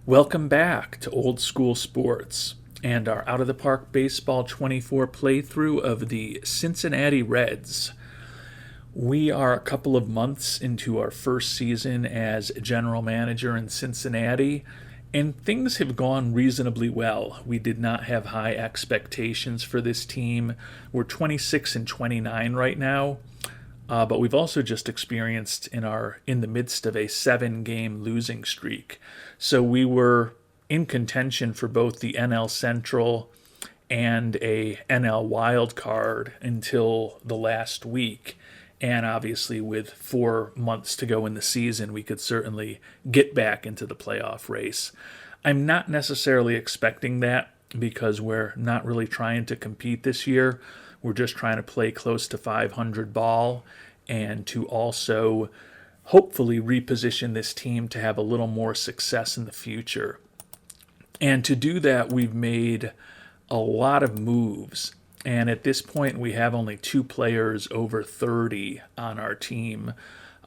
Welcome back to Old School Sports and our Out of the Park Baseball 24 playthrough of the Cincinnati Reds. We are a couple of months into our first season as general manager in Cincinnati, and things have gone reasonably well. We did not have high expectations for this team. We're 26 and 29 right now. But we've also just experienced in the midst of a 7-game losing streak. So we were in contention for both the NL Central and a NL wild card until the last week. And obviously, with 4 months to go in the season, we could certainly get back into the playoff race. I'm not necessarily expecting that because we're not really trying to compete this year. We're just trying to play close to 500 ball and to also hopefully reposition this team to have a little more success in the future. And to do that, we've made a lot of moves. And at this point, we have only 2 players over 30 on our team.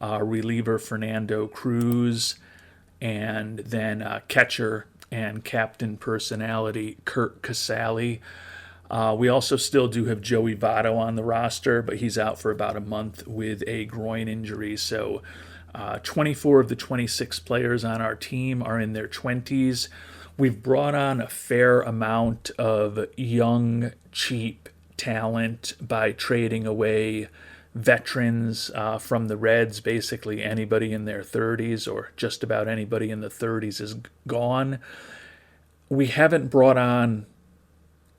Reliever Fernando Cruz, and then catcher and captain personality Kurt Casale. We also still do have Joey Votto on the roster, but he's out for about a month with a groin injury. So 24 of the 26 players on our team are in their 20s. We've brought on a fair amount of young, cheap talent by trading away veterans from the Reds. Basically, anybody in their 30s or just about anybody in the 30s is gone. We haven't brought on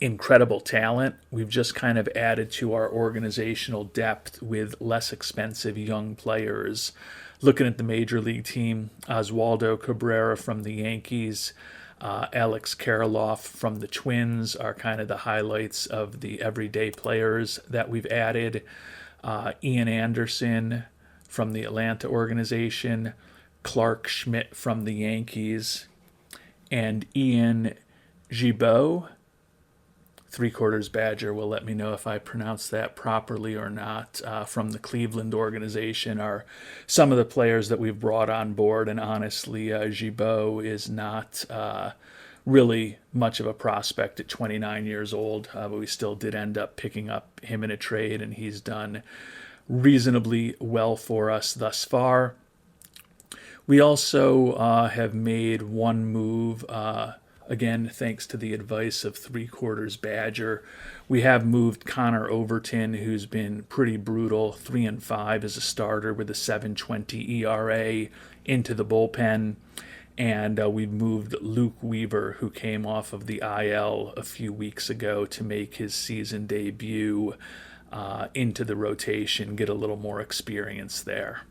incredible talent. We've just kind of added to our organizational depth with less expensive young players. Looking at the major league team, Oswaldo Cabrera from the Yankees, Alex Kirilloff from the Twins are kind of the highlights of the everyday players that we've added. Ian Anderson from the Atlanta organization, Clark Schmidt from the Yankees, and Ian Gibaut, 3/4 Badger, will let me know if I pronounce that properly or not, from the Cleveland organization, are some of the players that we've brought on board. And honestly, Gibaut is not really much of a prospect at 29 years old, but we still did end up picking up him in a trade, and he's done reasonably well for us thus far. We also have made one move, again, thanks to the advice of 3/4 Badger. We have moved Connor Overton, who's been pretty brutal, 3-5 as a starter with a 7.20 ERA, into the bullpen. And we've moved Luke Weaver, who came off of the IL a few weeks ago, to make his season debut into the rotation, get a little more experience there.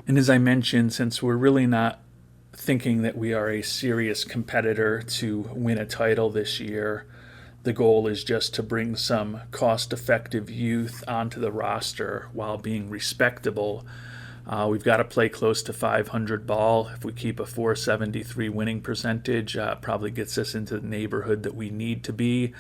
And as I mentioned, since we're really not thinking that we are a serious competitor to win a title this year, the goal is just to bring some cost-effective youth onto the roster while being respectable. We've got to play close to 500 ball. If we keep a 473 winning percentage, probably gets us into the neighborhood that we need to be.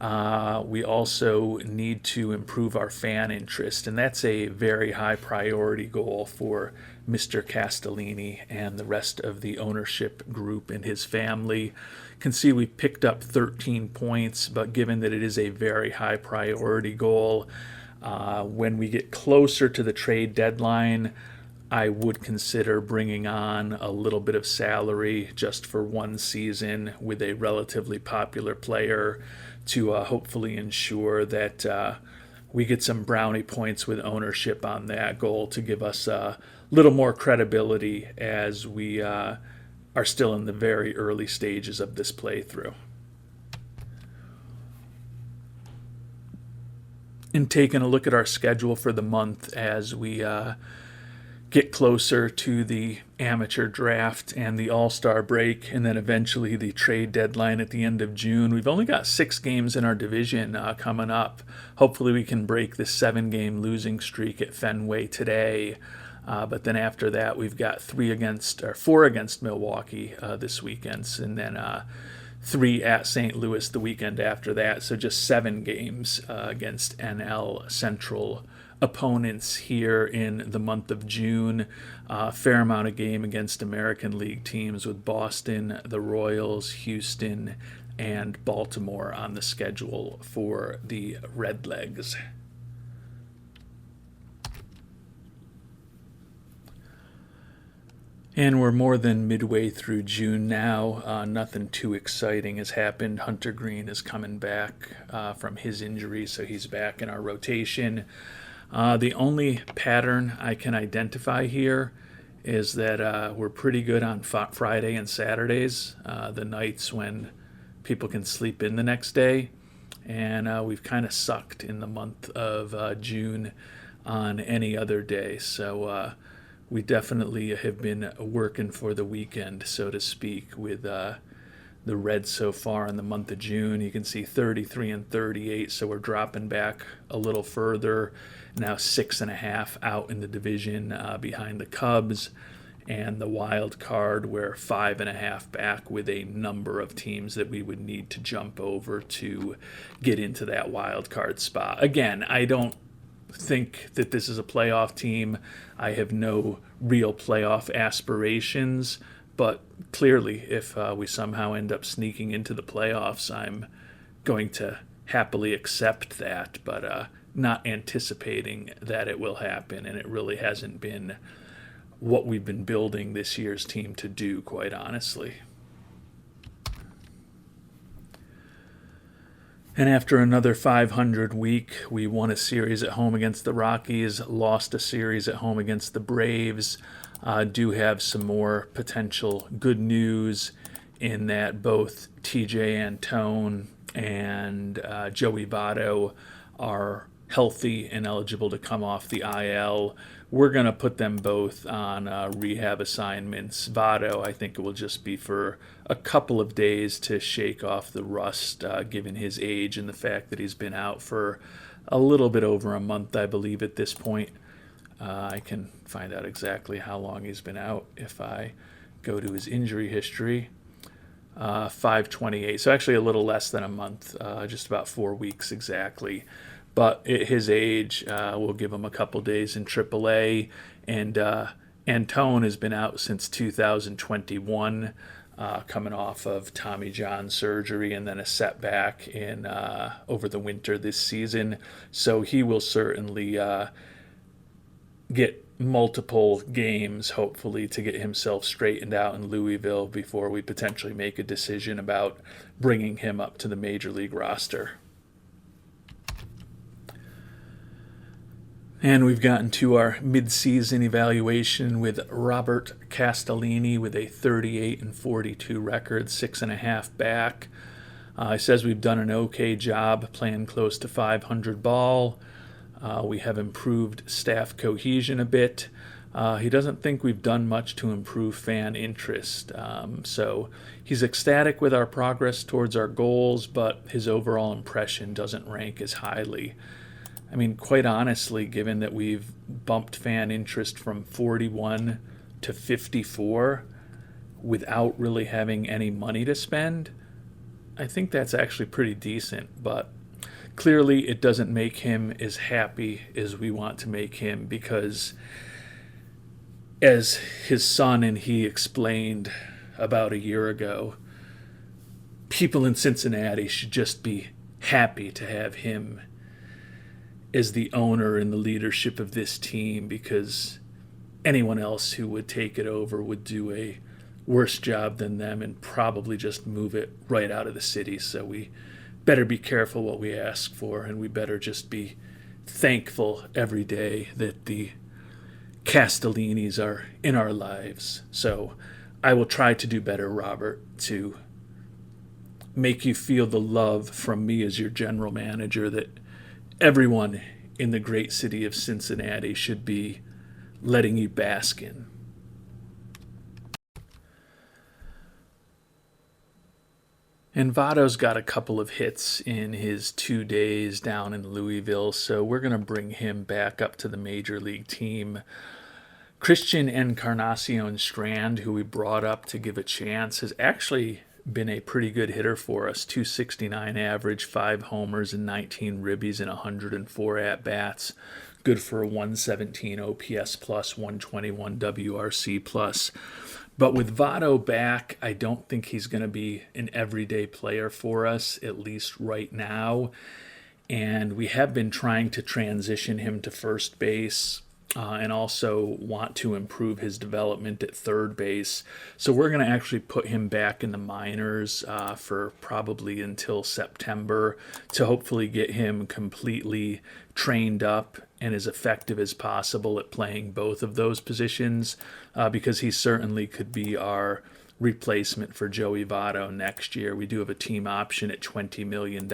We also need to improve our fan interest, and that's a very high priority goal for Mr. Castellini and the rest of the ownership group and his family. You can see we picked up 13 points, but given that it is a very high priority goal, when we get closer to the trade deadline, I would consider bringing on a little bit of salary just for one season with a relatively popular player to hopefully ensure that we get some brownie points with ownership on that goal to give us a little more credibility as we are still in the very early stages of this playthrough. And taking a look at our schedule for the month as we get closer to the amateur draft and the all-star break, and then eventually the trade deadline at the end of June. We've only got 6 games in our division coming up. Hopefully we can break this 7-game losing streak at Fenway today. But then after that, we've got 4 against Milwaukee this weekend, and then 3 at St. Louis the weekend after that. So just 7 games against NL Central opponents here in the month of June. Fair amount of game against American League teams with Boston, the Royals, Houston, and Baltimore on the schedule for the Redlegs. And we're more than midway through June now. Nothing too exciting has happened. Hunter Green is coming back from his injury, so he's back in our rotation. The only pattern I can identify here is that we're pretty good on Friday and Saturdays, the nights when people can sleep in the next day. And we've kind of sucked in the month of June on any other day. So we definitely have been working for the weekend, so to speak, with the Reds so far in the month of June. You can see 33 and 38, so we're dropping back a little further. Now 6.5 out in the division behind the Cubs. And the wild card, we're 5.5 back with a number of teams that we would need to jump over to get into that wild card spot. Again, I don't think that this is a playoff team. I have no real playoff aspirations, but clearly if we somehow end up sneaking into the playoffs, I'm going to happily accept that, but not anticipating that it will happen, and it really hasn't been what we've been building this year's team to do, quite honestly. And after another 500 week, we won a series at home against the Rockies, lost a series at home against the Braves. Do have some more potential good news in that both TJ Antone and Joey Votto are healthy and eligible to come off the IL. We're going to put them both on rehab assignments. Votto, I think it will just be for a couple of days to shake off the rust, given his age and the fact that he's been out for a little bit over a month, I believe, at this point. I can find out exactly how long he's been out if I go to his injury history. 5/28, so actually a little less than a month, just about 4 weeks exactly. But at his age, we'll give him a couple days in AAA. And Antone has been out since 2021, coming off of Tommy John surgery and then a setback in over the winter this season. So he will certainly get multiple games, hopefully, to get himself straightened out in Louisville before we potentially make a decision about bringing him up to the major league roster. And we've gotten to our mid-season evaluation with Robert Castellini with a 38 and 42 record, 6.5 back. He says we've done an okay job playing close to 500 ball. We have improved staff cohesion a bit. He doesn't think we've done much to improve fan interest. So he's ecstatic with our progress towards our goals, but his overall impression doesn't rank as highly. I mean, quite honestly, given that we've bumped fan interest from 41 to 54 without really having any money to spend, I think that's actually pretty decent. But clearly it doesn't make him as happy as we want to make him because, as his son and he explained about a year ago, people in Cincinnati should just be happy to have him as the owner and the leadership of this team, because anyone else who would take it over would do a worse job than them and probably just move it right out of the city. So we better be careful what we ask for, and we better just be thankful every day that the Castellinis are in our lives. So I will try to do better, Robert, to make you feel the love from me as your general manager that everyone in the great city of Cincinnati should be letting you bask in. And Votto's got a couple of hits in his 2 days down in Louisville, so we're going to bring him back up to the major league team. Christian Encarnacion Strand, who we brought up to give a chance, has actually been a pretty good hitter for us. 269 average, 5 homers and 19 ribbies and 104 at-bats. Good for a 117 OPS plus, 121 WRC plus. But with Votto back, I don't think he's going to be an everyday player for us, at least right now. And we have been trying to transition him to first base and also want to improve his development at third base. So we're going to actually put him back in the minors for probably until September to hopefully get him completely trained up and as effective as possible at playing both of those positions because he certainly could be our replacement for Joey Votto next year. We do have a team option at $20 million.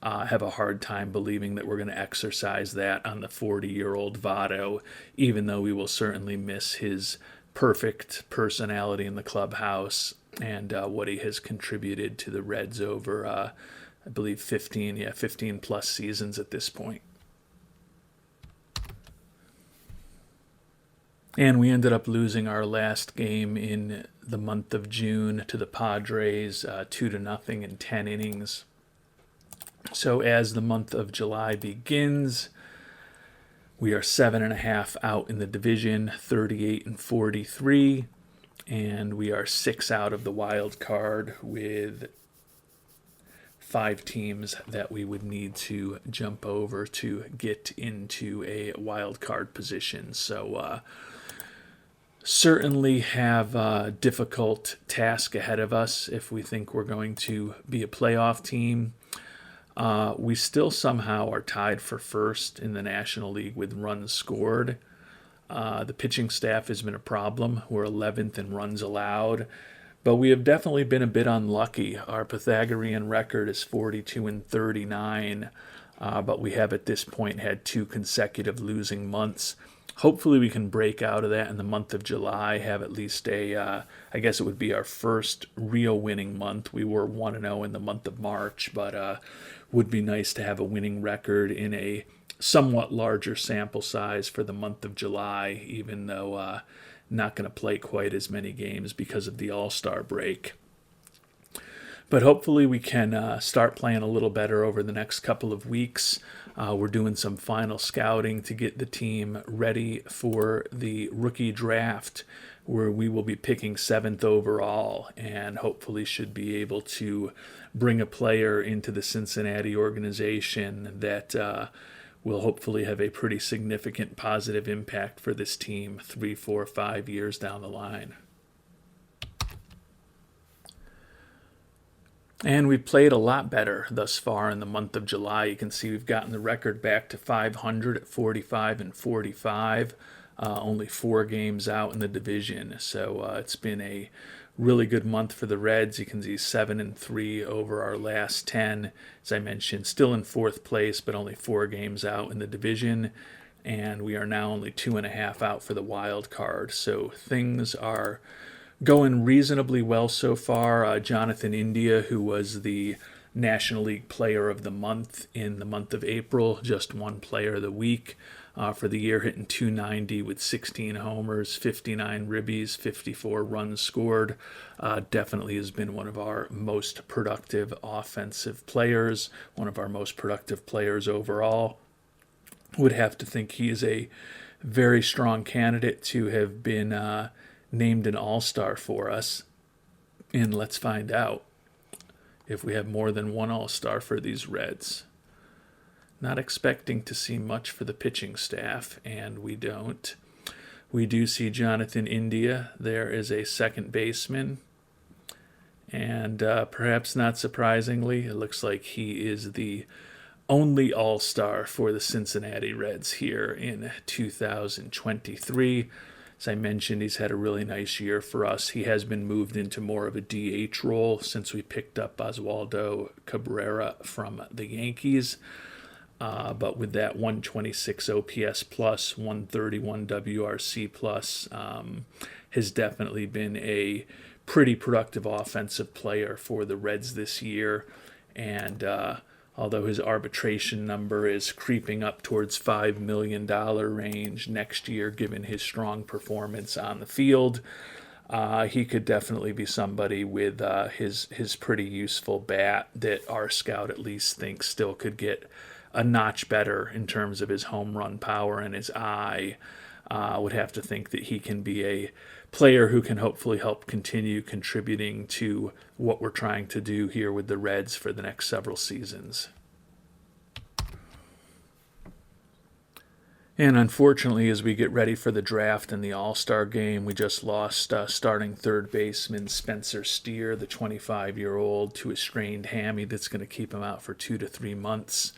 Have a hard time believing that we're going to exercise that on the 40-year-old Votto, even though we will certainly miss his perfect personality in the clubhouse and what he has contributed to the Reds over, I believe, 15 plus seasons at this point. And we ended up losing our last game in the month of June to the Padres, 2-0 in 10 innings. So as the month of July begins, we are 7.5 out in the division, 38-43, and we are 6 out of the wild card with 5 teams that we would need to jump over to get into a wild card position. So certainly have a difficult task ahead of us if we think we're going to be a playoff team. We still somehow are tied for first in the National League with runs scored. The pitching staff has been a problem. We're 11th in runs allowed. But we have definitely been a bit unlucky. Our Pythagorean record is 42-39, but we have at this point had 2 consecutive losing months. Hopefully we can break out of that in the month of July, have at least I guess it would be our first real winning month. We were 1-0 in the month of March, but would be nice to have a winning record in a somewhat larger sample size for the month of July, even though not going to play quite as many games because of the All-Star break. But hopefully we can start playing a little better over the next couple of weeks. We're doing some final scouting to get the team ready for the rookie draft, where we will be picking 7th overall and hopefully should be able to bring a player into the Cincinnati organization that will hopefully have a pretty significant positive impact for this team 3, 4, 5 years down the line. And we've played a lot better thus far in the month of July. You can see we've gotten the record back to 500 at 45-45, only 4 games out in the division. So it's been a really good month for the Reds. You can see 7-3 over our last 10. As I mentioned, still in 4th place, but only 4 games out in the division. And we are now only 2.5 out for the wild card. So things are going reasonably well so far. Jonathan India, who was the National League Player of the Month in the month of April, just won Player of the Week for the year, hitting .290 with 16 homers, 59 ribbies, 54 runs scored. Definitely has been one of our most productive offensive players, one of our most productive players overall. Would have to think he is a very strong candidate to have been named an all-star for us, and let's find out if we have more than one all-star for these Reds. Not expecting to see much for the pitching staff, and we don't. We do see Jonathan India there as a second baseman, and perhaps not surprisingly, it looks like he is the only all-star for the Cincinnati Reds here in 2023. As I mentioned, he's had a really nice year for us. He has been moved into more of a DH role since we picked up Oswaldo Cabrera from the Yankees. But with that 126 OPS plus, 131 WRC plus, has definitely been a pretty productive offensive player for the Reds this year. And although his arbitration number is creeping up towards $5 million range next year, given his strong performance on the field, He could definitely be somebody with his pretty useful bat that our scout at least thinks still could get a notch better in terms of his home run power and his eye. Would have to think that he can be a player who can hopefully help continue contributing to what we're trying to do here with the Reds for the next several seasons. And unfortunately, as we get ready for the draft and the All-Star game, we just lost starting third baseman Spencer Steer, the 25-year-old, to a strained hammy that's going to keep him out for 2 to 3 months.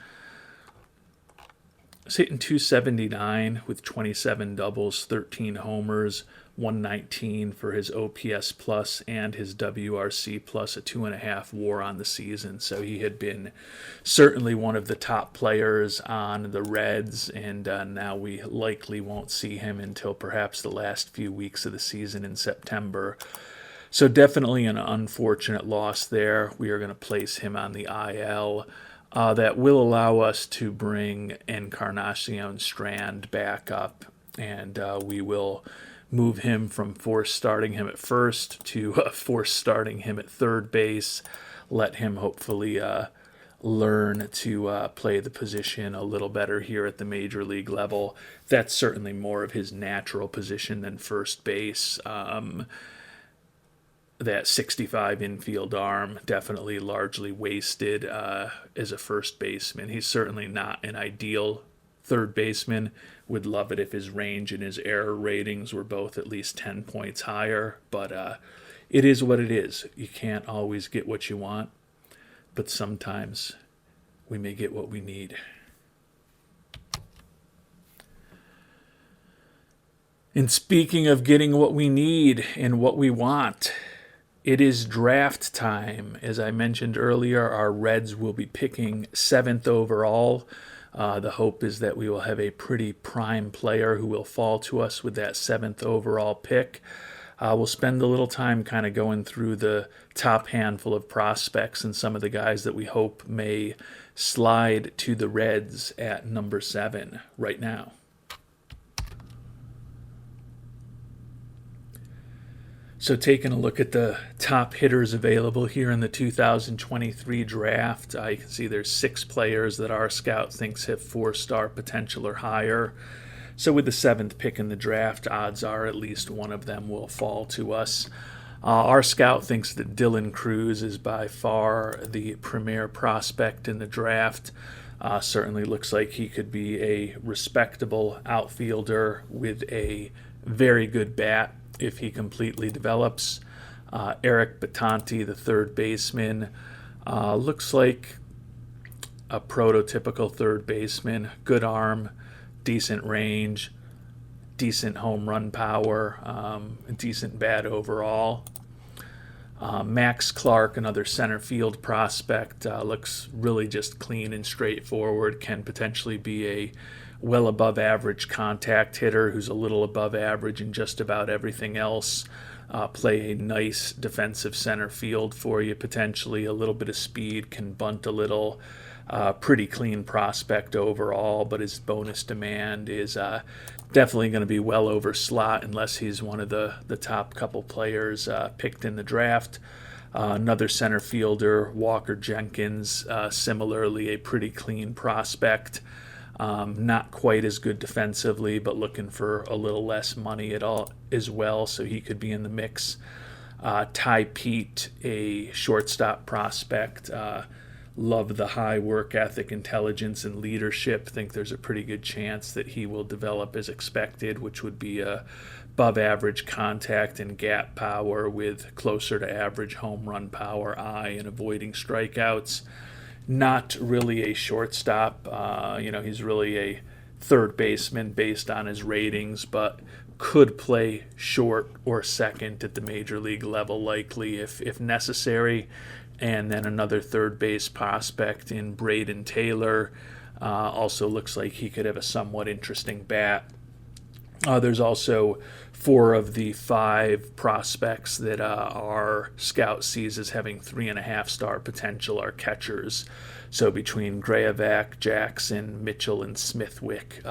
He's hitting .279 with 27 doubles, 13 homers, 119 for his OPS plus and his WRC plus, a 2.5 WAR on the season. So he had been certainly one of the top players on the Reds, and now we likely won't see him until perhaps the last few weeks of the season in September. So definitely an unfortunate loss there. We are going to place him on the IL. That will allow us to bring Encarnacion Strand back up, and we will move him from forced starting him at first to forced starting him at third base, let him hopefully learn to play the position a little better here at the major league level. That's certainly more of his natural position than first base. That 65 infield arm definitely largely wasted as a first baseman. He's certainly not an ideal third baseman. Would love it if his range and his error ratings were both at least 10 points higher, but it is what it is. You can't always get what you want, but sometimes we may get what we need. And speaking of getting what we need and what we want, it is draft time. As I mentioned earlier, our Reds will be picking 7th overall. The hope is that we will have a pretty prime player who will fall to us with that 7th overall pick. We'll spend a little time kind of going through the top handful of prospects and some of the guys that we hope may slide to the Reds at number 7 right now. So taking a look at the top hitters available here in the 2023 draft, you can see there's 6 players that our scout thinks have 4-star potential or higher. So with the 7th pick in the draft, odds are at least one of them will fall to us. Our scout thinks that Dylan Cruz is by far the premier prospect in the draft. Certainly looks like he could be a respectable outfielder with a very good bat if he completely develops. Eric Batanti, the third baseman, looks like a prototypical third baseman. Good arm, decent range, decent home run power, decent bat overall. Max Clark, another center field prospect, looks really just clean and straightforward, can potentially be a well above average contact hitter who's a little above average in just about everything else. Play a nice defensive center field for you, potentially a little bit of speed, can bunt a little. Pretty clean prospect overall, but his bonus demand is definitely going to be well over slot unless he's one of the top couple players picked in the draft. Another center fielder, Walker Jenkins, similarly a pretty clean prospect. Not quite as good defensively, but looking for a little less money at all as well, so he could be in the mix. Ty Pete, a shortstop prospect. Love the high work ethic, intelligence, and leadership. Think there's a pretty good chance that he will develop as expected, which would be above average contact and gap power with closer to average home run power, eye, and avoiding strikeouts. Not really a shortstop. He's really a third baseman based on his ratings, but could play short or second at the major league level likely if necessary. And then another third base prospect in Braden Taylor. Also looks like he could have a somewhat interesting bat. There's also 4 of the 5 prospects that our scout sees as having 3.5-star potential are catchers. So between Grayovac, Jackson, Mitchell, and Smithwick,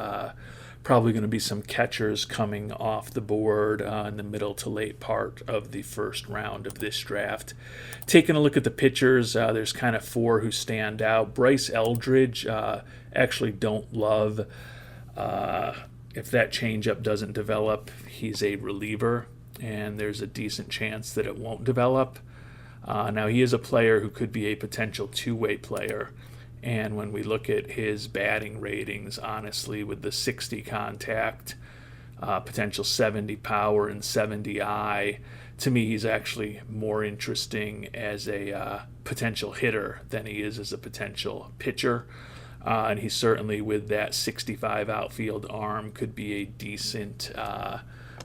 probably going to be some catchers coming off the board in the middle to late part of the first round of this draft. Taking a look at the pitchers, there's kind of four who stand out. Bryce Eldridge, actually don't love. If that changeup doesn't develop, he's a reliever, and there's a decent chance that it won't develop. Now, he is a player who could be a potential two-way player. And when we look at his batting ratings, honestly, with the 60 contact, potential 70 power, and 70 eye, to me, he's actually more interesting as a potential hitter than he is as a potential pitcher. And he certainly, with that 65 outfield arm, could be a decent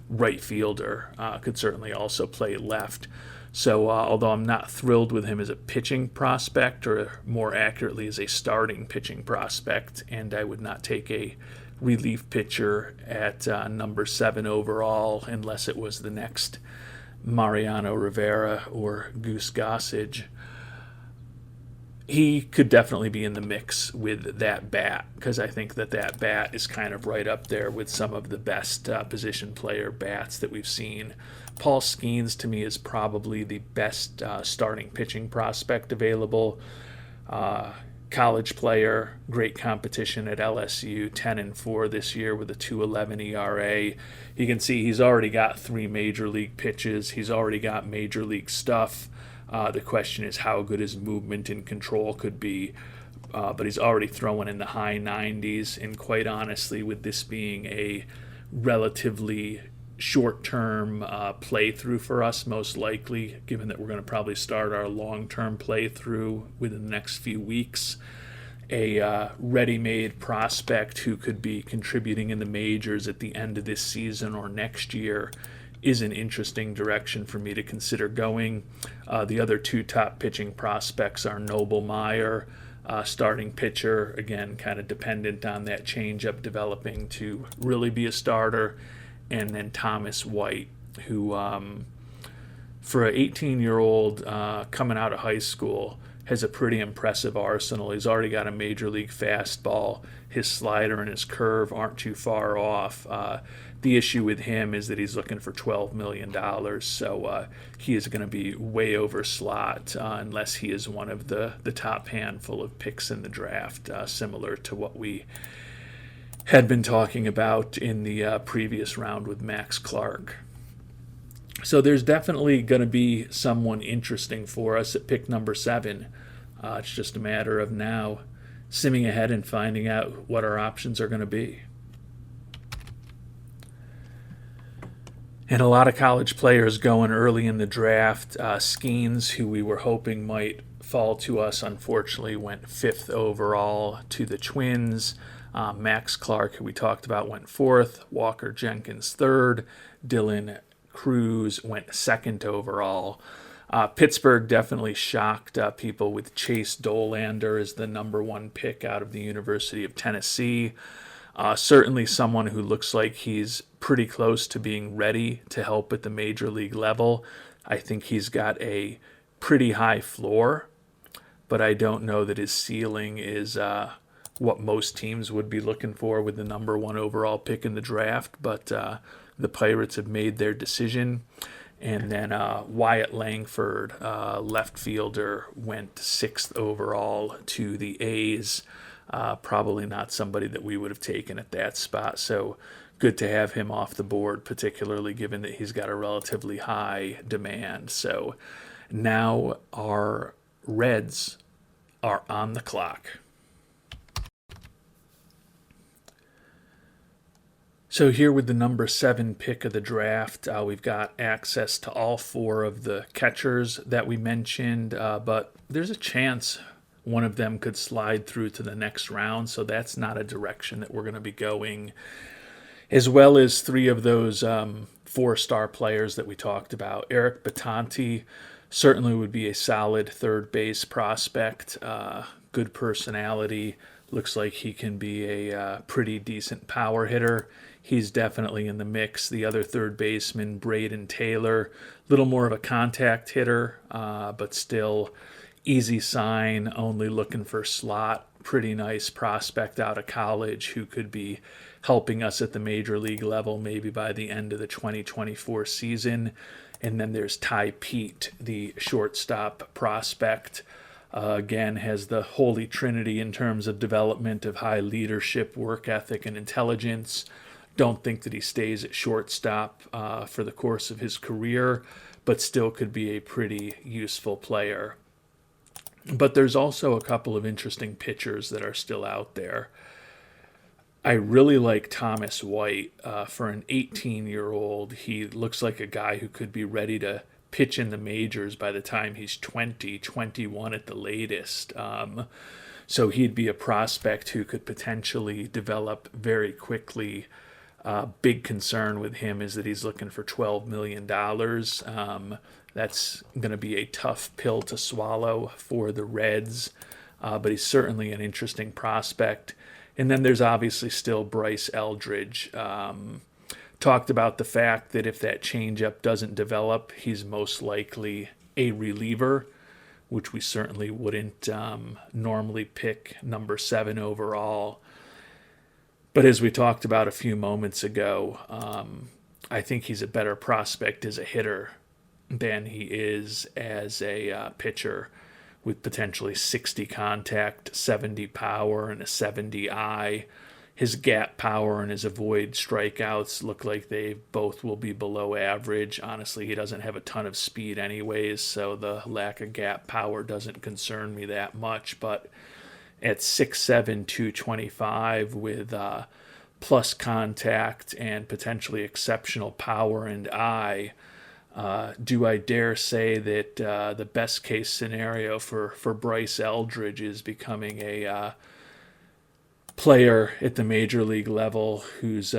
right fielder. Could certainly also play left. So although I'm not thrilled with him as a pitching prospect, or more accurately as a starting pitching prospect, and I would not take a relief pitcher at number 7 overall unless it was the next Mariano Rivera or Goose Gossage, he could definitely be in the mix with that bat, because I think that bat is kind of right up there with some of the best position player bats that we've seen. Paul Skeens, to me, is probably the best starting pitching prospect available. College player, great competition at LSU, 10-4 this year with a 2.11 ERA. You can see he's already got 3 major league pitches. He's already got major league stuff. The question is how good his movement and control could be. But he's already throwing in the high 90s. And quite honestly, with this being a relatively short-term playthrough for us, most likely, given that we're going to probably start our long-term playthrough within the next few weeks, a ready-made prospect who could be contributing in the majors at the end of this season or next year is an interesting direction for me to consider going. The other 2 top pitching prospects are Noble Meyer, starting pitcher, again, kind of dependent on that changeup developing to really be a starter, and then Thomas White, who, for an 18-year-old coming out of high school, has a pretty impressive arsenal. He's already got a major league fastball. His slider and his curve aren't too far off. The issue with him is that he's looking for $12 million, so he is going to be way over slot unless he is one of the top handful of picks in the draft, similar to what we had been talking about in the previous round with Max Clark. So there's definitely going to be someone interesting for us at pick number 7. It's just a matter of now simming ahead and finding out what our options are going to be. And a lot of college players going early in the draft. Skeens, who we were hoping might fall to us, unfortunately went 5th overall to the Twins. Max Clark, who we talked about, went 4th. Walker Jenkins 3rd. Dylan Cruz went 2nd overall. Pittsburgh definitely shocked people with Chase Dolander as the number 1 pick out of the University of Tennessee. Certainly someone who looks like he's pretty close to being ready to help at the major league level. I think he's got a pretty high floor, but I don't know that his ceiling is what most teams would be looking for with the number 1 overall pick in the draft. But the Pirates have made their decision. And then Wyatt Langford, left fielder, went 6th overall to the A's. Probably not somebody that we would have taken at that spot. So good to have him off the board, particularly given that he's got a relatively high demand. So now our Reds are on the clock. So here with the number 7 pick of the draft, we've got access to all 4 of the catchers that we mentioned, but there's a chance one of them could slide through to the next round, so that's not a direction that we're going to be going. As well as 3 of those 4-star players that we talked about. Eric Batanti certainly would be a solid third base prospect, good personality. Looks like he can be a pretty decent power hitter. He's definitely in the mix. The other third baseman, Braden Taylor, a little more of a contact hitter, but still easy sign, only looking for slot. pretty nice prospect out of college who could be helping us at the major league level maybe by the end of the 2024 season. And then there's Ty Pete, the shortstop prospect. Again, has the holy trinity in terms of development of high leadership, work ethic, and intelligence. Don't think that he stays at shortstop for the course of his career, but still could be a pretty useful player. But there's also a couple of interesting pitchers that are still out there. I really like Thomas White. For an 18-year-old, he looks like a guy who could be ready to pitch in the majors by the time he's 20, 21 at the latest. So he'd be a prospect who could potentially develop very quickly. Big concern with him is that he's looking for $12 million. That's going to be a tough pill to swallow for the Reds, but he's certainly an interesting prospect. And then there's obviously still Bryce Eldridge. Talked about the fact that if that changeup doesn't develop, he's most likely a reliever, which we certainly wouldn't normally pick number 7 overall. But as we talked about a few moments ago, I think he's a better prospect as a hitter than he is as a pitcher, with potentially 60 contact, 70 power, and a 70 eye. His gap power and his avoid strikeouts look like they both will be below average. Honestly, he doesn't have a ton of speed anyways, so the lack of gap power doesn't concern me that much. But at 6'7", 225 with plus contact and potentially exceptional power and eye, do I dare say that the best case scenario for Bryce Eldridge is becoming a player at the major league level whose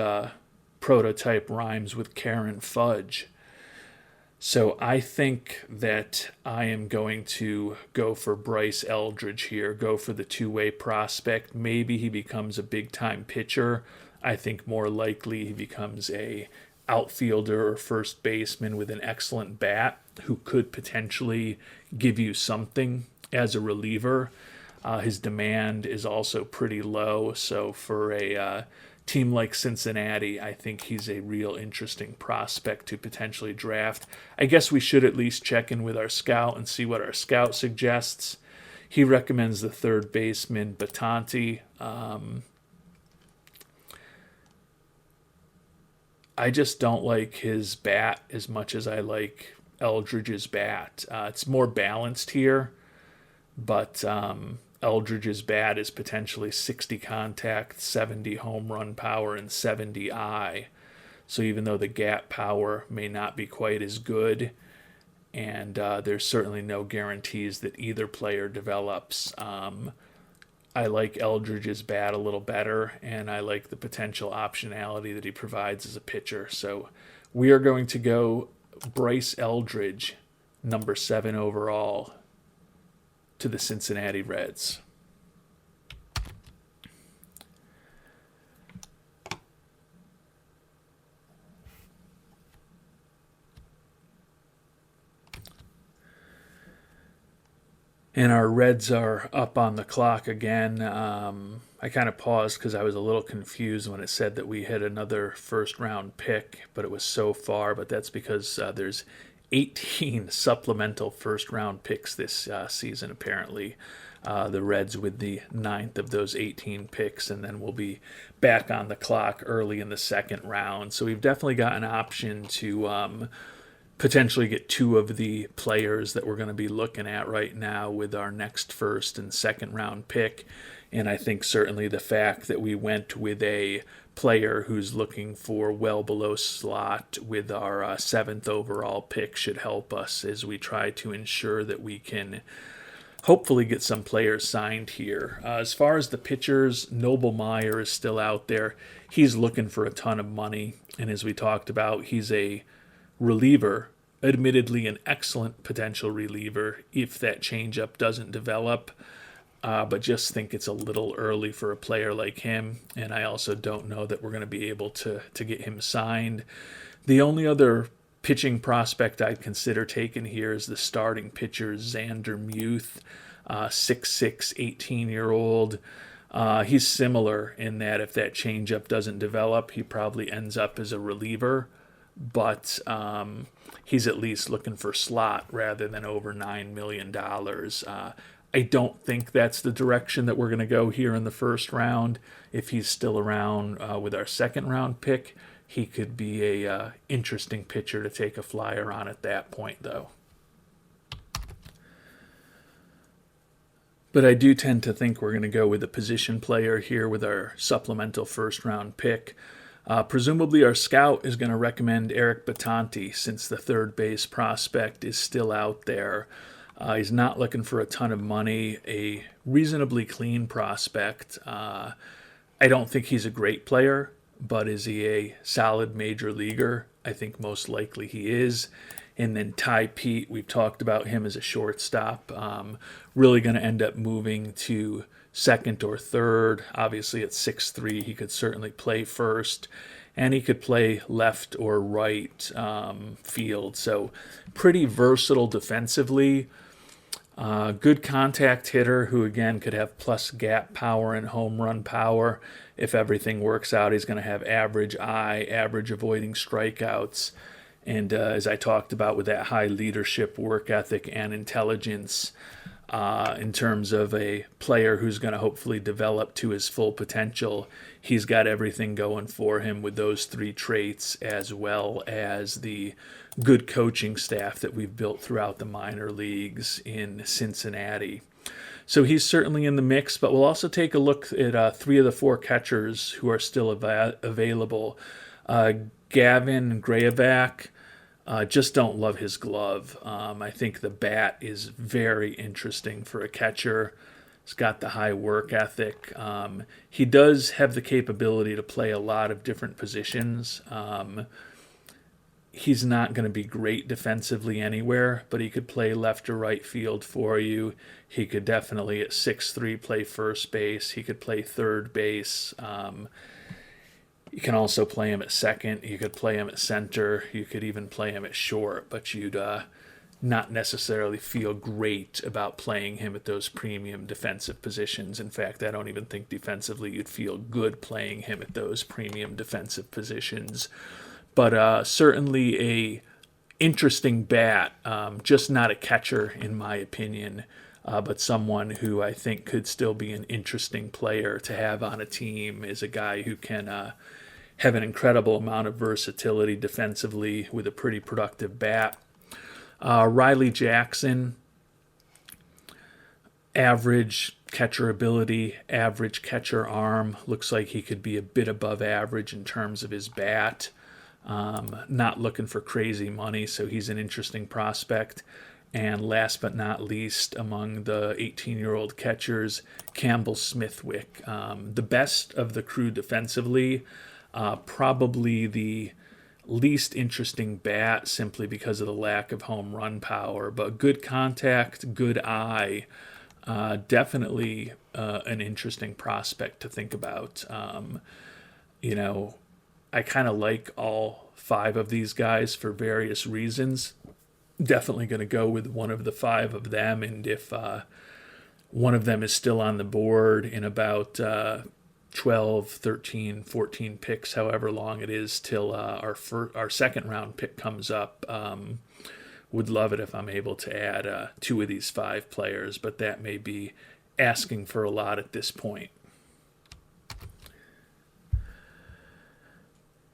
prototype rhymes with Karen Fudge? So I think that I am going to go for Bryce Eldridge here, go for the two-way prospect. Maybe he becomes a big-time pitcher. I think more likely he becomes a outfielder or first baseman with an excellent bat who could potentially give you something as a reliever. His demand is also pretty low, so for a team like Cincinnati, I think he's a real interesting prospect to potentially draft. I guess we should at least check in with our scout and see what our scout suggests. He recommends the third baseman, Batanti. I just don't like his bat as much as I like Eldridge's bat. It's more balanced here, but Eldridge's bat is potentially 60 contact, 70 home run power, and 70 eye. So even though the gap power may not be quite as good, and there's certainly no guarantees that either player develops, I like Eldridge's bat a little better, and I like the potential optionality that he provides as a pitcher. So we are going to go Bryce Eldridge, number 7 overall, to the Cincinnati Reds. And our Reds are up on the clock again. I kind of paused because I was a little confused when it said that we had another first-round pick, but it was so far. But that's because there's 18 supplemental first-round picks this season, apparently. The Reds with the 9th of those 18 picks, and then we'll be back on the clock early in the second round. So we've definitely got an option to potentially get 2 of the players that we're going to be looking at right now with our next first and second round pick. And I think certainly the fact that we went with a player who's looking for well below slot with our 7th overall pick should help us as we try to ensure that we can hopefully get some players signed here. As far as the pitchers, Noble Meyer is still out there. He's looking for a ton of money. And as we talked about, he's a reliever, admittedly an excellent potential reliever if that changeup doesn't develop, but just think it's a little early for a player like him, and I also don't know that we're going to be able to get him signed. The only other pitching prospect I'd consider taking here is the starting pitcher, Xander Muth. 6'6", 18-year-old. He's similar in that if that changeup doesn't develop, he probably ends up as a reliever, but he's at least looking for slot rather than over $9 million. I don't think that's the direction that we're going to go here in the first round. If he's still around with our second round pick, he could be a interesting pitcher to take a flyer on at that point, though. But I do tend to think we're going to go with a position player here with our supplemental first round pick. Presumably our scout is going to recommend Eric Batanti since the third base prospect is still out there. He's not looking for a ton of money, a reasonably clean prospect. I don't think he's a great player, but is he a solid major leaguer? I think most likely he is. And then Ty Pete, we've talked about him as a shortstop. Really going to end up moving to second or third. Obviously at 6'3", he could certainly play first. And he could play left or right field. So pretty versatile defensively. Good contact hitter who, again, could have plus gap power and home run power. If everything works out, he's going to have average eye, average avoiding strikeouts. And as I talked about with that high leadership, work ethic, and intelligence, in terms of a player who's going to hopefully develop to his full potential, he's got everything going for him with those three traits, as well as the good coaching staff that we've built throughout the minor leagues in Cincinnati. So he's certainly in the mix, but we'll also take a look at three of the four catchers who are still available. Gavin Grayovac, just don't love his glove. I think the bat is very interesting for a catcher. He's got the high work ethic. He does have the capability to play a lot of different positions. He's not going to be great defensively anywhere, but he could play left or right field for you. He could definitely at 6'3" play first base. He could play third base. You can also play him at second. You could play him at center. You could even play him at short, but you'd not necessarily feel great about playing him at those premium defensive positions. In fact, I don't even think defensively you'd feel good playing him at those premium defensive positions. But certainly a interesting bat, just not a catcher in my opinion, but someone who I think could still be an interesting player to have on a team, is a guy who can have an incredible amount of versatility defensively with a pretty productive bat. Riley Jackson, average catcher ability, average catcher arm. Looks like he could be a bit above average in terms of his bat. Not looking for crazy money, so he's an interesting prospect. And last but not least, among the 18-year-old catchers, Campbell Smithwick. The best of the crew defensively, probably the least interesting bat simply because of the lack of home run power, but good contact, good eye, definitely an interesting prospect to think about. I kind of like all five of these guys for various reasons. Definitely going to go with one of the five of them, and if one of them is still on the board in about 12, 13, 14 picks, however long it is till our second round pick comes up, would love it if I'm able to add two of these five players, but that may be asking for a lot at this point.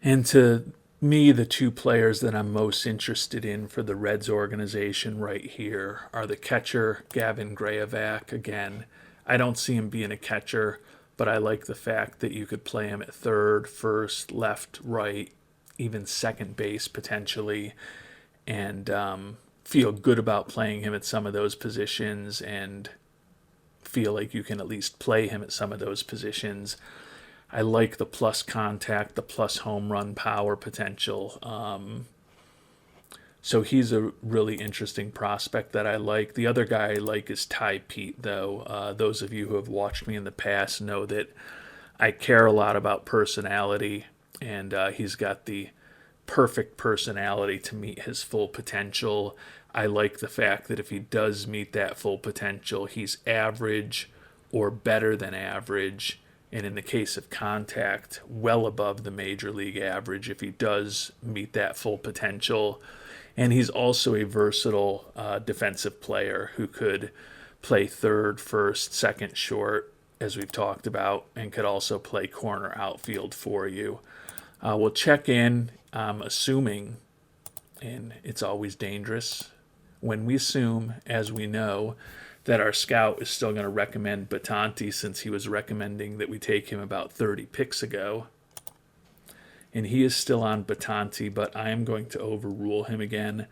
And to me, the two players that I'm most interested in for the Reds organization right here are the catcher, Gavin Grayovac. Again, I don't see him being a catcher, but I like the fact that you could play him at third, first, left, right, even second base potentially, and feel good about playing him at some of those positions and feel like you can at least play him at some of those positions. I like the plus contact, the plus home run power potential. So he's a really interesting prospect that I like. The other guy I like is Ty Pete, though. Those of you who have watched me in the past know that I care a lot about personality, and he's got the perfect personality to meet his full potential. I like the fact that if he does meet that full potential, he's average or better than average. And in the case of contact, well above the major league average if he does meet that full potential. And he's also a versatile defensive player who could play third, first, second, short, as we've talked about, and could also play corner outfield for you. We'll check in, assuming, and it's always dangerous when we assume, as we know, that our scout is still going to recommend Batanti since he was recommending that we take him about 30 picks ago. And he is still on Batanti, but I am going to overrule him again.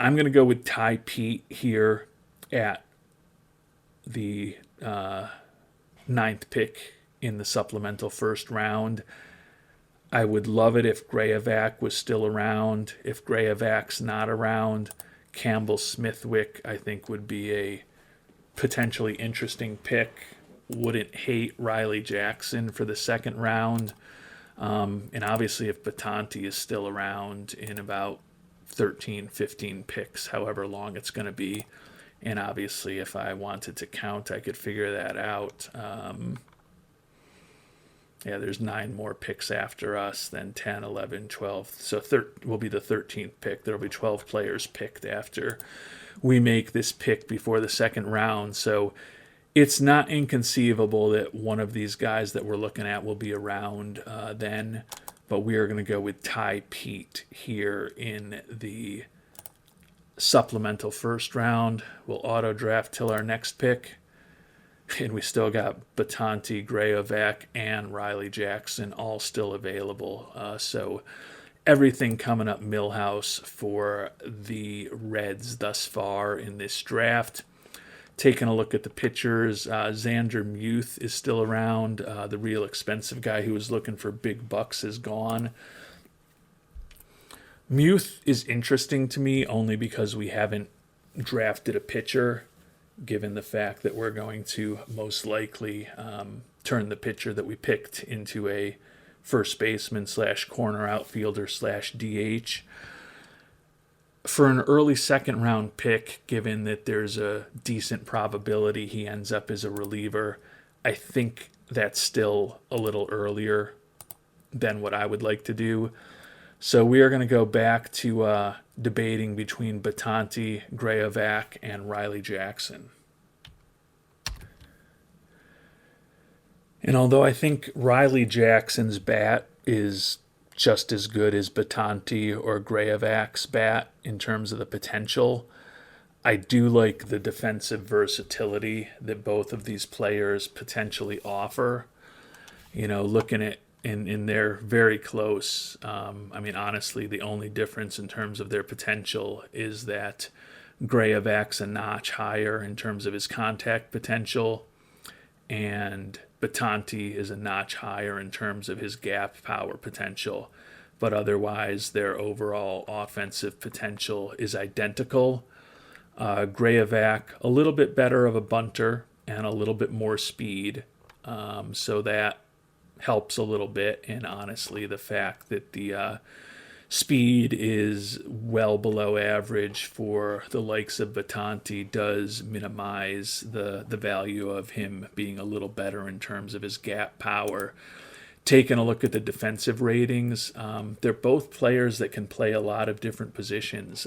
I'm going to go with Ty Pete here at the ninth pick in the supplemental first round. I would love it if Grayovac was still around. If Grayovac's not around, Campbell Smithwick, I think, would be a potentially interesting pick. Wouldn't hate Riley Jackson for the second round. And obviously, if Batanti is still around in about 13, 15 picks, however long it's going to be, and obviously, if I wanted to count, I could figure that out. There's 9 more picks after us, then 10, 11, 12. So will be the 13th pick. There will be 12 players picked after we make this pick before the second round. So it's not inconceivable that one of these guys that we're looking at will be around then. But we are going to go with Ty Pete here in the supplemental first round. We'll auto draft till our next pick. And we still got Batanti, Grayovac, and Riley Jackson all still available. So everything coming up Millhouse for the Reds thus far in this draft. Taking a look at the pitchers, Xander Muth is still around. The real expensive guy who was looking for big bucks is gone. Muth is interesting to me only because we haven't drafted a pitcher, given the fact that we're going to most likely turn the pitcher that we picked into a first baseman / corner outfielder / DH. For an early second round pick, given that there's a decent probability he ends up as a reliever, I think that's still a little earlier than what I would like to do. So we are going to go back to debating between Batanti, Grayovac, and Riley Jackson. And although I think Riley Jackson's bat is just as good as Batanti or Grayovac's bat in terms of the potential, I do like the defensive versatility that both of these players potentially offer. Looking at and they're very close. Honestly, the only difference in terms of their potential is that Grayovac's a notch higher in terms of his contact potential, and Batanti is a notch higher in terms of his gap power potential. But otherwise, their overall offensive potential is identical. Grayovac, a little bit better of a bunter and a little bit more speed. So that helps a little bit. And honestly, the fact that the speed is well below average for the likes of Batanti does minimize the value of him being a little better in terms of his gap power. Taking a look at the defensive ratings, they're both players that can play a lot of different positions.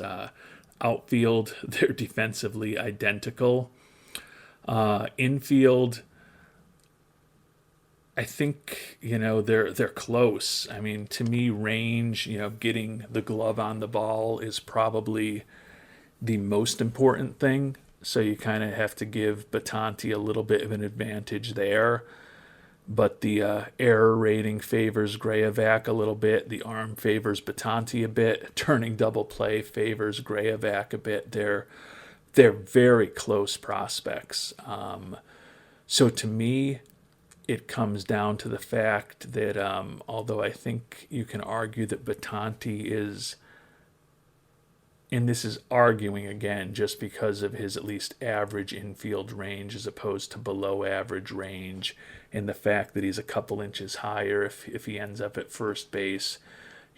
Outfield, they're defensively identical. Infield, I think, they're close. To me, range, getting the glove on the ball is probably the most important thing. So you kind of have to give Batanti a little bit of an advantage there. But the error rating favors Grayovac a little bit. The arm favors Batanti a bit. Turning double play favors Grayovac a bit. They're very close prospects. So to me, it comes down to the fact that although I think you can argue that Batanti is, and this is arguing again just because of his at least average infield range as opposed to below average range, and the fact that he's a couple inches higher if he ends up at first base.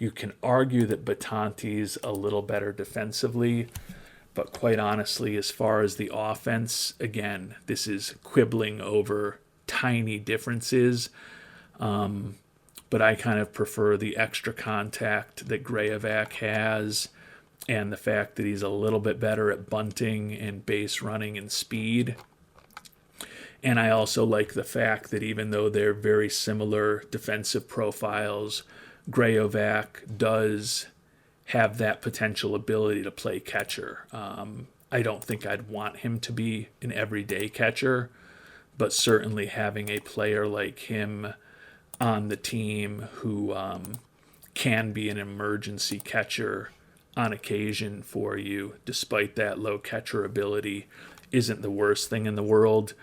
You can argue that Batante's a little better defensively, but quite honestly, as far as the offense, again, this is quibbling over tiny differences. But I kind of prefer the extra contact that Grayovac has and the fact that he's a little bit better at bunting and base running and speed. And I also like the fact that even though they're very similar defensive profiles, Grayovac does have that potential ability to play catcher. I don't think I'd want him to be an everyday catcher, but certainly having a player like him on the team who can be an emergency catcher on occasion for you, despite that low catcher ability, isn't the worst thing in the world.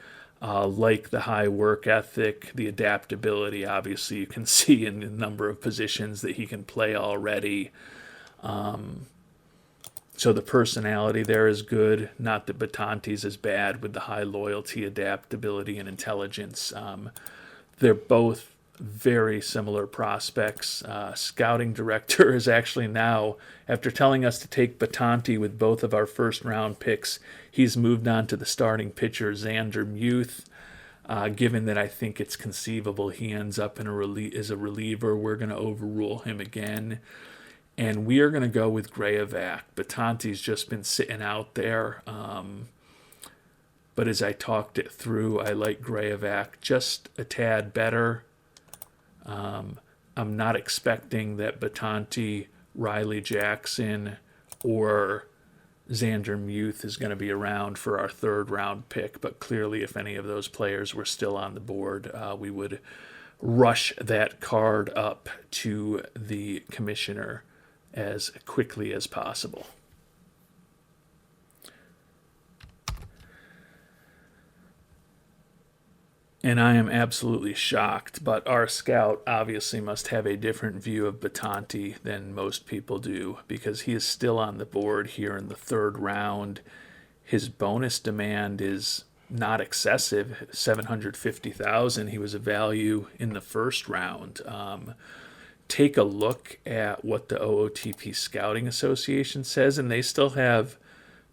Like the high work ethic, the adaptability, obviously you can see in the number of positions that he can play already. So the personality there is good. Not that Batante's is bad with the high loyalty, adaptability, and intelligence. They're both very similar prospects. Scouting director is actually now, after telling us to take Batante with both of our first round picks, he's moved on to the starting pitcher Xander Muth. Given that I think it's conceivable he ends up in as a reliever, we're going to overrule him again. And we are going to go with Grayovac. Batante's just been sitting out there. But as I talked it through, I like Grayovac just a tad better. I'm not expecting that Batante, Riley Jackson, or Xander Muth is going to be around for our third round pick, but clearly if any of those players were still on the board, we would rush that card up to the commissioner as quickly as possible. And I am absolutely shocked, but our scout obviously must have a different view of Batante than most people do, because he is still on the board here in the third round. His bonus demand is not excessive, $750,000. He was a value in the first round. Take a look at what the OOTP Scouting Association says, and they still have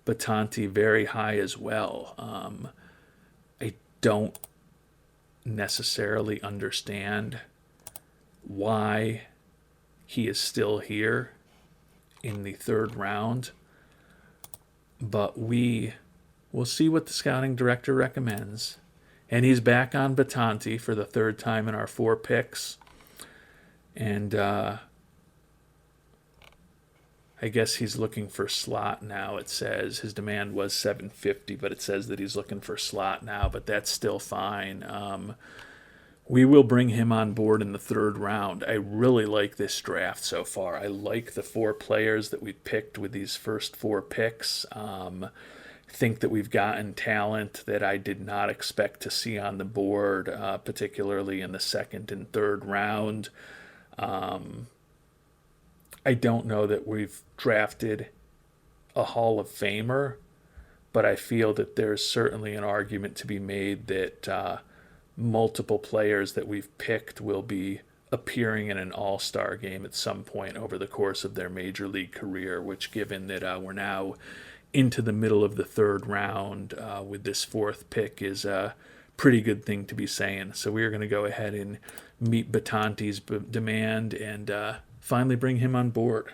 Batante very high as well. I don't necessarily understand why he is still here in the third round, but we will see what the scouting director recommends. And he's back on Batante for the third time in our 4 picks, and I guess he's looking for slot now. It says his demand was $750, but it says that he's looking for slot now, but that's still fine. We will bring him on board in the third round. I really like this draft so far. I like the 4 players that we picked with these first 4 picks. Think that we've gotten talent that I did not expect to see on the board, particularly in the second and third round. I don't know that we've drafted a Hall of Famer, but I feel that there's certainly an argument to be made that multiple players that we've picked will be appearing in an all-star game at some point over the course of their major league career, which, given that we're now into the middle of the third round with this 4th pick, is a pretty good thing to be saying. So we're going to go ahead and meet Batante's demand and finally bring him on board.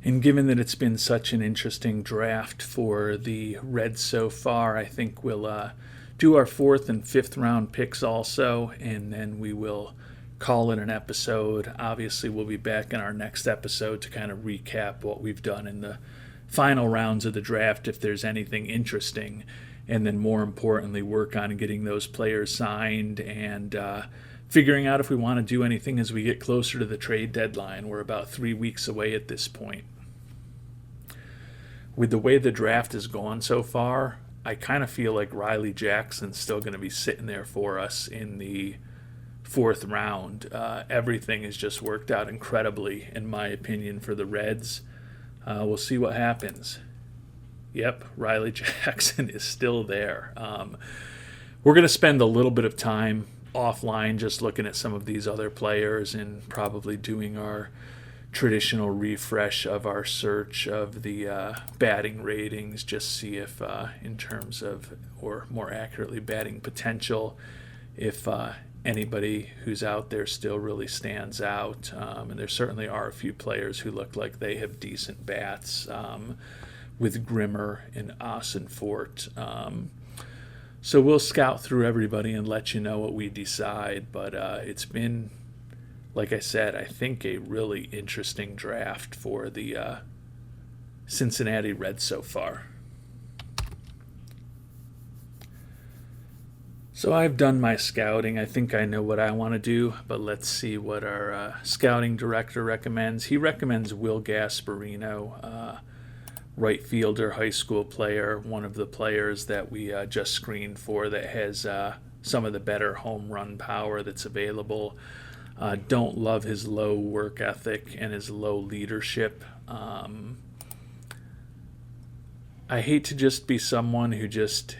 And given that it's been such an interesting draft for the Reds so far, I think we'll do our 4th and 5th round picks also, and then we will call it an episode. Obviously, we'll be back in our next episode to kind of recap what we've done in the final rounds of the draft, if there's anything interesting, and then more importantly, work on getting those players signed and figuring out if we want to do anything as we get closer to the trade deadline. We're about 3 weeks away at this point. With the way the draft has gone so far, I kind of feel like Riley Jackson's still going to be sitting there for us in the 4th round. Everything has just worked out incredibly, in my opinion, for the Reds. We'll see what happens. Yep, Riley Jackson is still there. We're going to spend a little bit of time offline just looking at some of these other players and probably doing our traditional refresh of our search of the batting ratings, just see if in terms of, or more accurately, batting potential, if anybody who's out there still really stands out. And there certainly are a few players who look like they have decent bats, with Grimmer and Ossenfort. So we'll scout through everybody and let you know what we decide. But it's been, like I said, I think a really interesting draft for the Cincinnati Reds so far. So I've done my scouting. I think I know what I want to do, but let's see what our scouting director recommends. He recommends Will Gasparino, right fielder, high school player, one of the players that we just screened for that has some of the better home run power that's available. Don't love his low work ethic and his low leadership. I hate to just be someone who just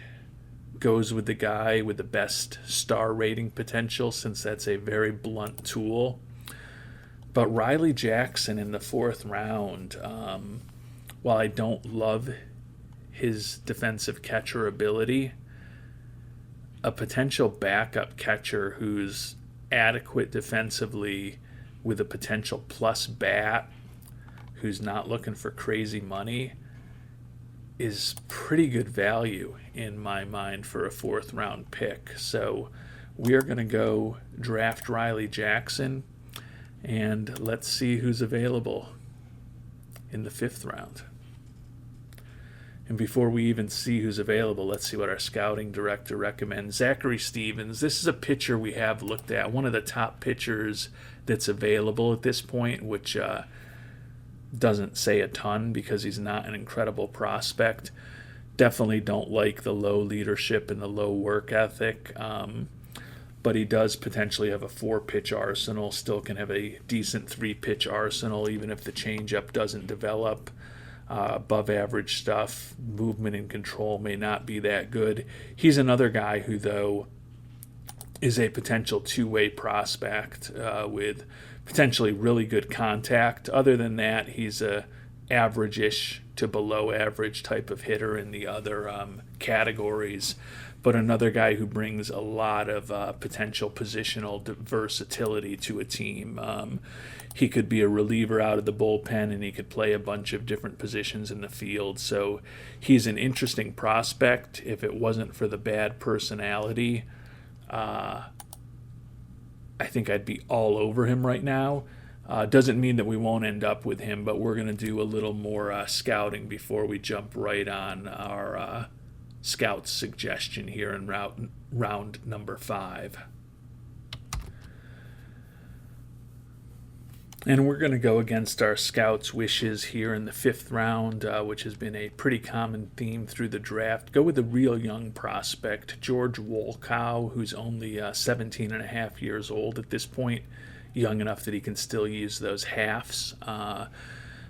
goes with the guy with the best star rating potential, since that's a very blunt tool. But Riley Jackson in the 4th round, while I don't love his defensive catcher ability, a potential backup catcher who's adequate defensively with a potential plus bat, who's not looking for crazy money, is pretty good value in my mind for a 4th round pick. So we are going to go draft Riley Jackson, and let's see who's available in the 5th round. And before we even see who's available, let's see what our scouting director recommends. Zachary Stevens, this is a pitcher we have looked at, one of the top pitchers that's available at this point, which doesn't say a ton because he's not an incredible prospect. Definitely don't like the low leadership and the low work ethic, but he does potentially have a 4-pitch arsenal, still can have a decent 3-pitch arsenal even if the changeup doesn't develop. Above average stuff, movement and control may not be that good. He's another guy who, though, is a potential 2-way prospect with potentially really good contact. Other than that, he's a average-ish to below average type of hitter in the other categories, but another guy who brings a lot of potential positional versatility to a team. He could be a reliever out of the bullpen, and he could play a bunch of different positions in the field. So he's an interesting prospect. If it wasn't for the bad personality, I think I'd be all over him right now. Doesn't mean that we won't end up with him, but we're going to do a little more scouting before we jump right on our scout suggestion here in round number 5. And we're going to go against our scouts' wishes here in the 5th round, which has been a pretty common theme through the draft. Go with a real young prospect, George Wolkow, who's only 17 and a half years old at this point, young enough that he can still use those halves.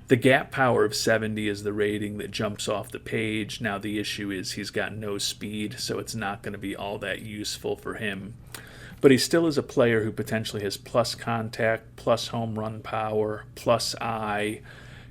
The gap power of 70 is the rating that jumps off the page. Now the issue is he's got no speed, so it's not going to be all that useful for him. But he still is a player who potentially has plus contact, plus home run power, plus eye,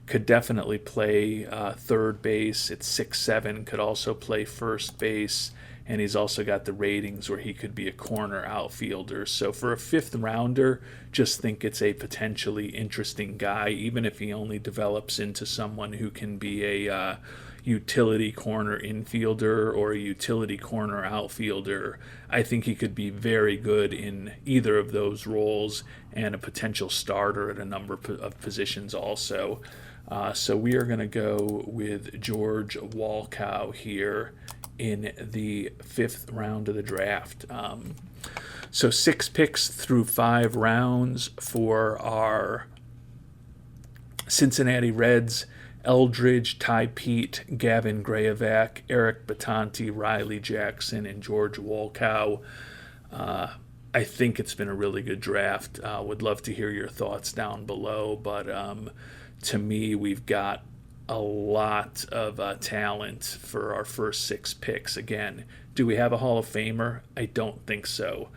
could definitely play third base at 6'7", could also play first base, and he's also got the ratings where he could be a corner outfielder. So for a 5th rounder, just think it's a potentially interesting guy, even if he only develops into someone who can be a utility corner infielder or a utility corner outfielder. I think he could be very good in either of those roles and a potential starter at a number of positions also. So we are going to go with George Wolkow here in the 5th round of the draft. So 6 picks through 5 rounds for our Cincinnati Reds: Eldridge, Ty Pete, Gavin Grayovac, Eric Batanti, Riley Jackson, and George Wolkow. I think it's been a really good draft. Would love to hear your thoughts down below, but to me, we've got a lot of talent for our first 6 picks. Again, do we have a Hall of Famer? I don't think so.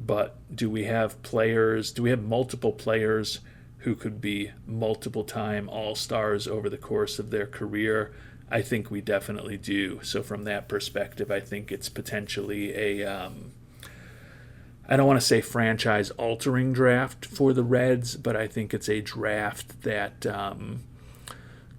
But do we have players? Do we have multiple players who could be multiple time All-Stars over the course of their career? I think we definitely do. So from that perspective, I think it's potentially I don't want to say franchise-altering draft for the Reds, but I think it's a draft that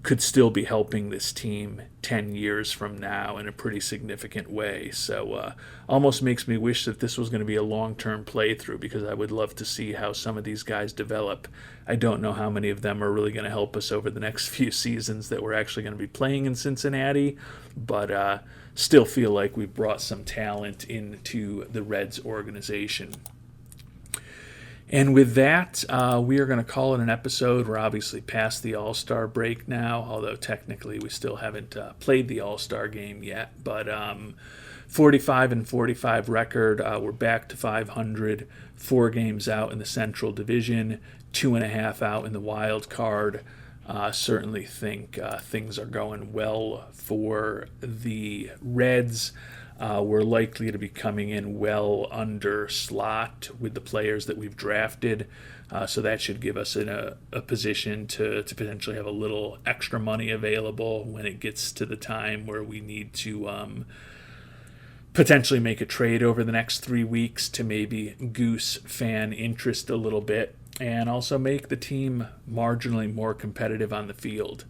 could still be helping this team 10 years from now in a pretty significant way. So almost makes me wish that this was going to be a long-term playthrough, because I would love to see how some of these guys develop. I don't know how many of them are really going to help us over the next few seasons that we're actually going to be playing in Cincinnati, but still feel like we've brought some talent into the Reds organization. And with that, we are going to call it an episode. We're obviously past the All-Star break now, although technically we still haven't played the All-Star game yet. But 45-45 record. We're back to 500, 4 games out in the Central Division, 2.5 out in the wild card. Certainly think things are going well for the Reds. We're likely to be coming in well under slot with the players that we've drafted. So that should give us in a position to potentially have a little extra money available when it gets to the time where we need to potentially make a trade over the next 3 weeks to maybe goose fan interest a little bit and also make the team marginally more competitive on the field.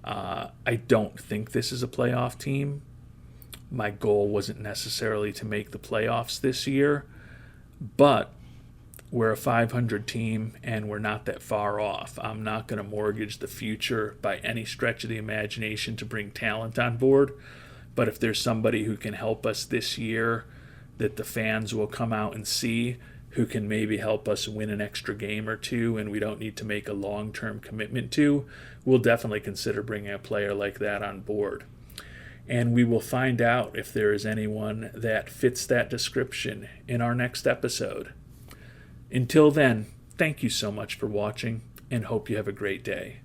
I don't think this is a playoff team. My goal wasn't necessarily to make the playoffs this year, but we're a 500 team and we're not that far off. I'm not going to mortgage the future by any stretch of the imagination to bring talent on board, but if there's somebody who can help us this year that the fans will come out and see, who can maybe help us win an extra game or two and we don't need to make a long-term commitment to, we'll definitely consider bringing a player like that on board. And we will find out if there is anyone that fits that description in our next episode. Until then, thank you so much for watching and hope you have a great day.